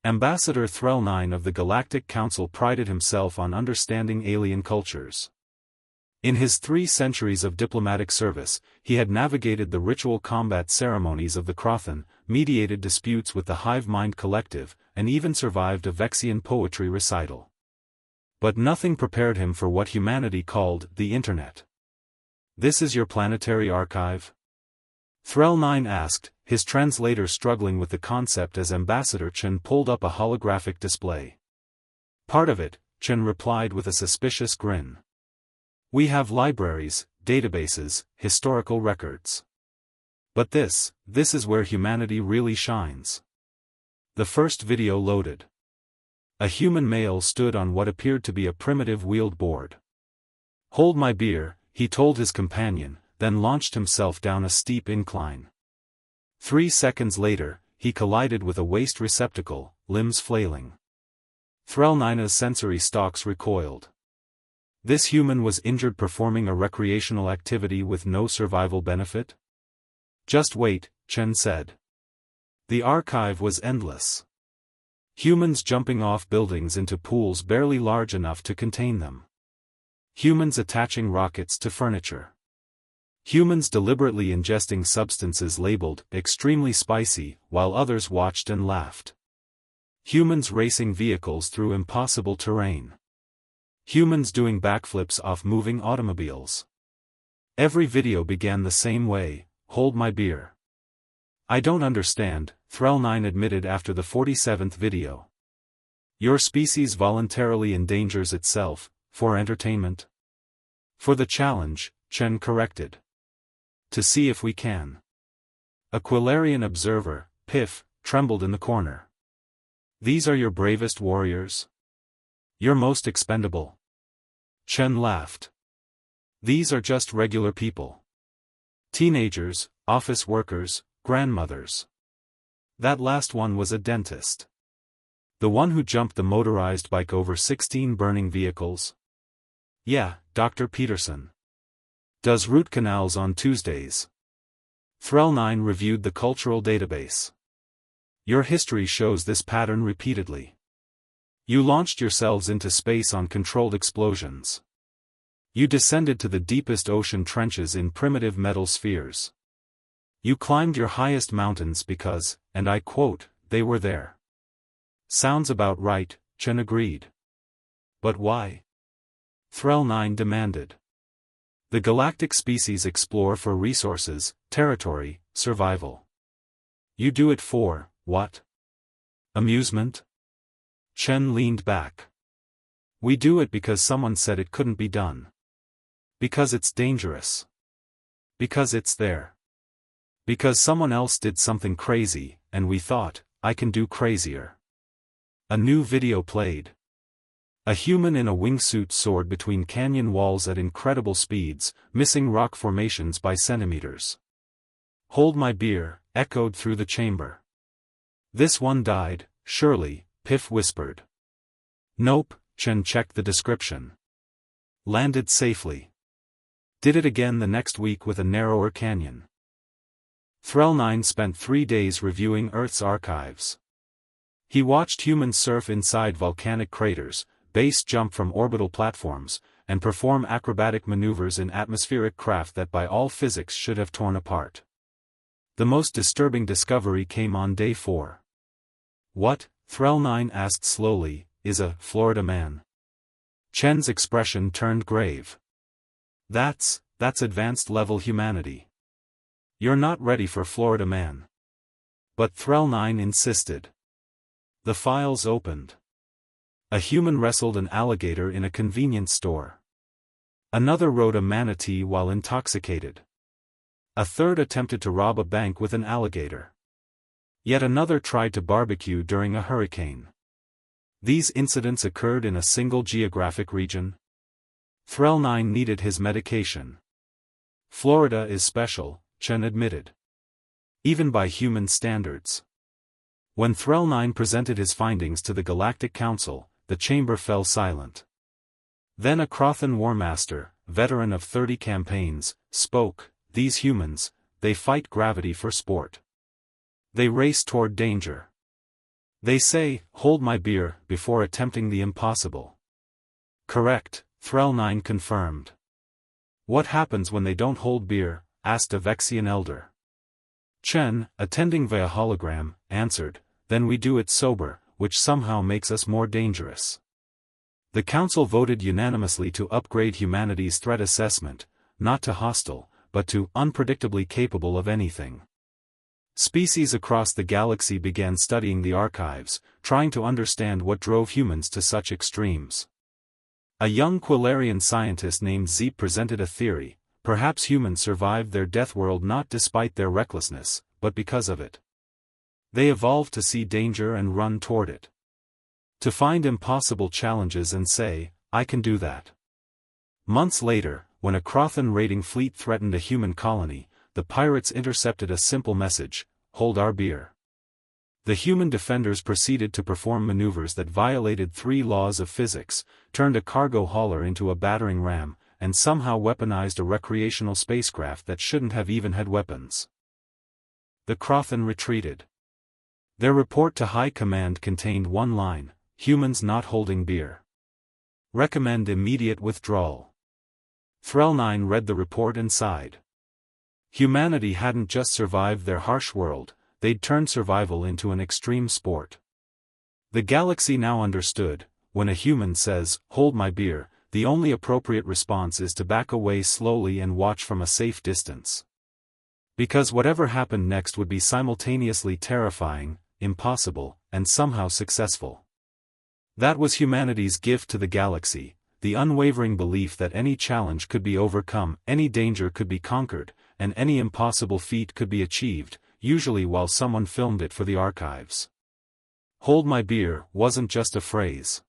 Ambassador Threll9 of the Galactic Council prided himself on understanding alien cultures. In his 3 centuries of diplomatic service, he had navigated the ritual combat ceremonies of the Crothan, mediated disputes with the Hive Mind Collective, and even survived a Vexian poetry recital. But nothing prepared him for what humanity called the Internet. "This is your planetary archive?" Threll9 asked, his translator struggling with the concept as Ambassador Chen pulled up a holographic display. "Part of it," Chen replied with a suspicious grin. "We have libraries, databases, historical records. But this is where humanity really shines." The first video loaded. A human male stood on what appeared to be a primitive wheeled board. "Hold my beer," he told his companion, then launched himself down a steep incline. 3 seconds later, he collided with a waste receptacle, limbs flailing. Threll9's sensory stalks recoiled. This human was injured performing a recreational activity with no survival benefit? "Just wait," Chen said. The archive was endless. Humans jumping off buildings into pools barely large enough to contain them. Humans attaching rockets to furniture. Humans deliberately ingesting substances labeled extremely spicy, while others watched and laughed. Humans racing vehicles through impossible terrain. Humans doing backflips off moving automobiles. Every video began the same way: "Hold my beer." "I don't understand," Threll9 admitted after the 47th video. "Your species voluntarily endangers itself, for entertainment?" "For the challenge," Chen corrected. "To see if we can." A Quillarian observer, Piff, trembled in the corner. "These are your bravest warriors? Your most expendable?" Chen laughed. "These are just regular people. Teenagers, office workers, grandmothers. That last one was a dentist. The one who jumped the motorized bike over 16 burning vehicles? Yeah, Dr. Peterson. Does root canals on Tuesdays." Threll9 reviewed the cultural database. "Your history shows this pattern repeatedly. You launched yourselves into space on controlled explosions. You descended to the deepest ocean trenches in primitive metal spheres. You climbed your highest mountains because, and I quote, they were there." "Sounds about right," Chen agreed. "But why?" Threll9 demanded. "The galactic species explore for resources, territory, survival. You do it for, what? Amusement?" Chen leaned back. "We do it because someone said it couldn't be done. Because it's dangerous. Because it's there. Because someone else did something crazy, and we thought, I can do crazier." A new video played. A human in a wingsuit soared between canyon walls at incredible speeds, missing rock formations by centimeters. "Hold my beer," echoed through the chamber. "This one died, surely," Piff whispered. "Nope," Chen checked the description. "Landed safely. Did it again the next week with a narrower canyon." Threll9 spent 3 days reviewing Earth's archives. He watched humans surf inside volcanic craters, base jump from orbital platforms, and perform acrobatic maneuvers in atmospheric craft that by all physics should have torn apart. The most disturbing discovery came on day 4. "What," Threll9 asked slowly, "is a Florida man?" Chen's expression turned grave. That's advanced level humanity. You're not ready for Florida man." But Threll9 insisted. The files opened. A human wrestled an alligator in a convenience store. Another rode a manatee while intoxicated. A third attempted to rob a bank with an alligator. Yet another tried to barbecue during a hurricane. These incidents occurred in a single geographic region. Threll9 needed his medication. "Florida is special," Chen admitted. "Even by human standards." When Threll9 presented his findings to the Galactic Council, the chamber fell silent. Then a Crothan War Master, veteran of 30 campaigns, spoke. "These humans, they fight gravity for sport. They race toward danger. They say, hold my beer, before attempting the impossible. Correct, Threll 9 confirmed. What happens when they don't hold beer? Asked a Vexian elder. Chen, attending via hologram, answered, then we do it sober, which somehow makes us more dangerous. The council voted unanimously to upgrade humanity's threat assessment, not to hostile, but to unpredictably capable of anything. Species across the galaxy began studying the archives, trying to understand what drove humans to such extremes. A young Quillarian scientist named Zeep presented a theory: perhaps humans survived their death world not despite their recklessness, but because of it. They evolved to see danger and run toward it. To find impossible challenges and say, I can do that. Months later, when a Crothan raiding fleet threatened a human colony, the pirates intercepted a simple message: hold our beer. The human defenders proceeded to perform maneuvers that violated 3 laws of physics, turned a cargo hauler into a battering ram, and somehow weaponized a recreational spacecraft that shouldn't have even had weapons. The Crothan retreated. Their report to High Command contained one line: humans not holding beer. Recommend immediate withdrawal. Threll 9 read the report and sighed. Humanity hadn't just survived their harsh world, they'd turned survival into an extreme sport. The galaxy now understood: when a human says, hold my beer, the only appropriate response is to back away slowly and watch from a safe distance. Because whatever happened next would be simultaneously terrifying, impossible, and somehow successful. That was humanity's gift to the galaxy: the unwavering belief that any challenge could be overcome, any danger could be conquered, and any impossible feat could be achieved, usually while someone filmed it for the archives. Hold my beer wasn't just a phrase.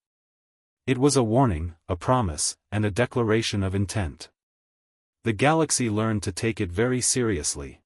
It was a warning, a promise, and a declaration of intent. The galaxy learned to take it very seriously.